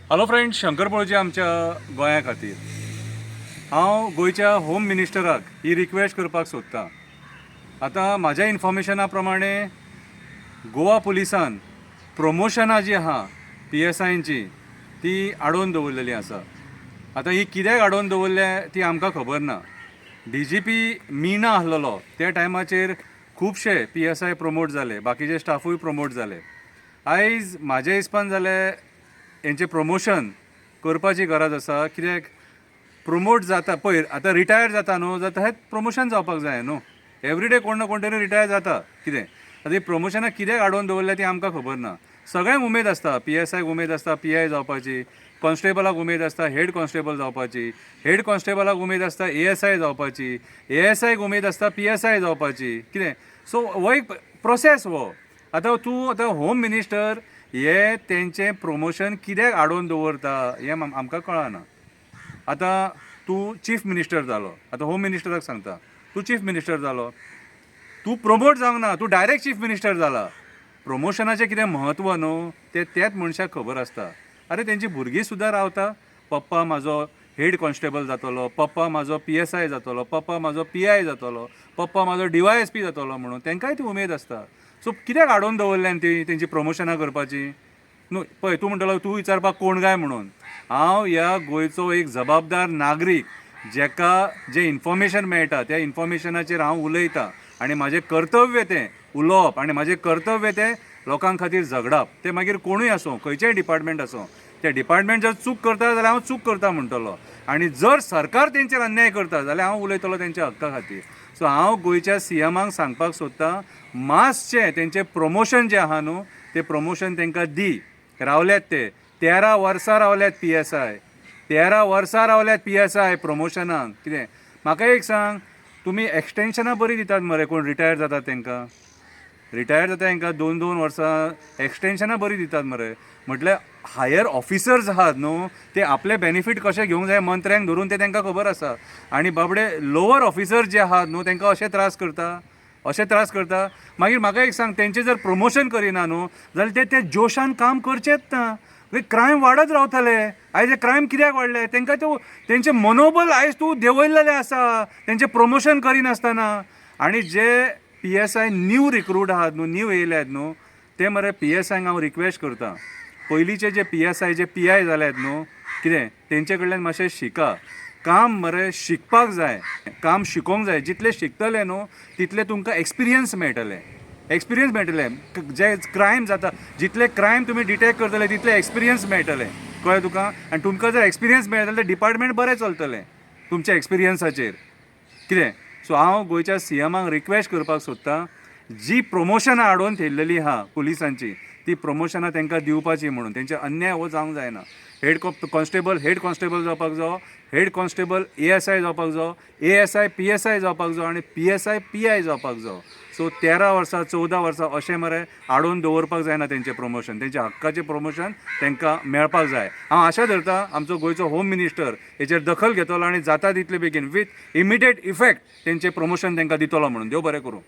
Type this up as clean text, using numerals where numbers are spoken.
Hello friends, Shankar पळोवची आमच्या गोंया खातीर हांव गोंयच्या होम मिनिस्टराक ही रिक्वेस्ट करपाक सोदतां। आतां म्हाज्या इन्फॉर्मेशना प्रमाणे गोवा पुलिसान प्रमोशनां जी आहा PSIंची ती आडोवन दवरलेली आसा। आतां ही कित्याक आडोवन दवरल्या ती आमकां खबर ना। DGP मीना आसलेलो त्या टायमाचेर खुबशे PSI प्रमोट जाले, बाकीचे स्टाफूय प्रमोट जाले। आयज म्हाज्या हिसपान जाल्यार हेंचें प्रमोशन करपाची गरज आसा, कित्याक प्रमोट जाता पळय आतां रिटायर जाता न्हू, जाता हें प्रमोशन जावपाक जाय न्हू। एवरीडे कोण ना कोण तरी रिटायर जाता कितें। आतां ही प्रमोशनां कित्याक आडोवन दवरल्या ती आमकां खबर ना। सगळ्यांक उमेद आसता, PSIक उमेद आसता PI जावपाची, कॉन्स्टेबलाक उमेद आसता हेड कॉन्स्टेबल जावपाची, हेड कॉन्स्टेबलाक उमेद आसता ASI जावपाची, ASIक उमेद आसता PSI जावपाची कितें। सो हो एक प्रोसेस हो। आतां तूं आतां होम मिनिस्टर हे तेंचें प्रमोशन कित्याक आडोवन दवरता हें आमकां कळना। आतां तूं चीफ मिनिस्टर जालो, आतां होम मिनिस्टराक सांगता, तूं चीफ मिनिस्टर जालो, तूं प्रमोट जावंक ना, तूं डायरेक्ट चीफ मिनिस्टर जाला। प्रमोशनाचें कितें म्हत्व न्हू तें त्याच मनशाक खबर आसता। आरे तेंची भुरगीं सुद्दां रावता, पप्पा म्हाजो हेड कॉन्स्टेबल जातलो, पप्पा म्हाजो PSI जातलो, पप्पा म्हाजो PI जातलो, पप्पा म्हाजो DYSP जातलो म्हणून तेंकाय ती उमेद आसता। सो कित्याक आडोवन दवरल्यान ती तेंची प्रमोशनां करपाची न्हू। पळय तूं म्हणटलो तूं विचारपाक कोण काय म्हणून, हांव ह्या गोंयचो एक जबाबदार नागरीक जेका जें इन्फॉर्मेशन मेळटा त्या इन्फॉर्मेशनाचेर हांव उलयतां आनी म्हाजें कर्तव्य तें उलोवप आनी म्हाजें कर्तव्य तें लोकां खातीर झगडप। तें मागीर कोणूय आसूं, खंयचेंय डिपार्टमेंट आसूं, तें डिपार्टमेंट जर चूक करता जाल्यार हांव चूक करता म्हणटलो, आनी जर सरकार तेंचेर अन्याय करता जाल्यार हांव उलयतलो तेंच्या हक्का खातीर। सो हांव गोंयच्या CMाक सांगपाक सोदतां, मातशें तेंचें प्रमोशन जें आहा न्हू तें प्रमोशन तेंकां दी। रावल्यात ते 13 वर्सां रावल्यात PSI, 13 वर्सां रावल्यात PSI प्रमोशनाक कितें। म्हाका एक सांग, तुमी एक्सटेन्शनां बरी दितात मरे कोण रिटायर जातात तेंकां, रिटायर जाता तांकां 2-2 वर्सां एक्सटेन्शनां बरी दितात मरे। म्हटल्यार हायर ऑफिसर्स आहात न्हू ते आपले बेनिफीट कशें घेवंक जाय मंत्र्यांक धरून ते तांकां खबर आसा, आनी बाबडे लोवर ऑफिसर्स जे आहात न्हू तेंकां अशें त्रास करता। मागीर म्हाका एक सांग, तेंचें जर प्रमोशन करिना न्हू जाल्यार ते जोशान काम करचेच ना, क्रायम वाडत रावतले। आयज हे क्रायम कित्याक वाडले, तेंकां तेंचें मनोबल आयज तूं देंवयल्लेलें आसा तेंचें प्रमोशन करिनासतना। आनी जे PSI न्यू रिक्रूट आहात न्हू, न्यू येयल्यात न्हू, ते मरे PSIक हांव रिक्वेस्ट करतां, पयलींचे जे PSI जे PI जाल्यात न्हू कितें तेंचे कडल्यान मातशें शिका। काम मरे शिकपाक जाय, काम शिकोवंक जाय। जितले शिकतले न्हू तितले तुमकां एक्सपिरियन्स मेळटले, जे क्रायम जाता जितले क्रायम तुमी डिटेक्ट करतले तितले एक्सपिरियन्स मेळटले, कळ्ळें तुका। आनी तुमकां जर एक्सपिरियन्स मेळटले जाल्यार डिपार्टमेंट बरें चलतलें तुमच्या एक्सपिरियन्साचेर कितें। सो हांव गोंयच्या CMाक रिक्वेस्ट करपाक सोदतां, जी प्रमोशनां आडोवन थेयल्लेली आहा पुलिसांची ती प्रमोशनां तेंकां दिवपाची म्हणून। तेंचे अन्याय हो जावंक जायना। हेड कॉन्स्टेबल जावपाक जावो, हेड कॉन्स्टेबल ASI जावपाक जावो, ASI PSI जावपाक जावो आनी PSI PI जावपाक जावो। सो 13 वर्सां 14 वर्सां अशें मरे आडोवन दवरपाक जायना तेंचें प्रमोशन, तेंच्या हक्काचें प्रमोशन तेंकां मेळपाक जाय। हांव आशा धरतां आमचो गोंयचो होम मिनिस्टर हेचेर दखल घेतलो आनी जाता तितले बेगीन विथ इमिडिएट इफेक्ट तेंचें प्रमोशन तेंकां दितलो म्हणून। देव बरें करूं।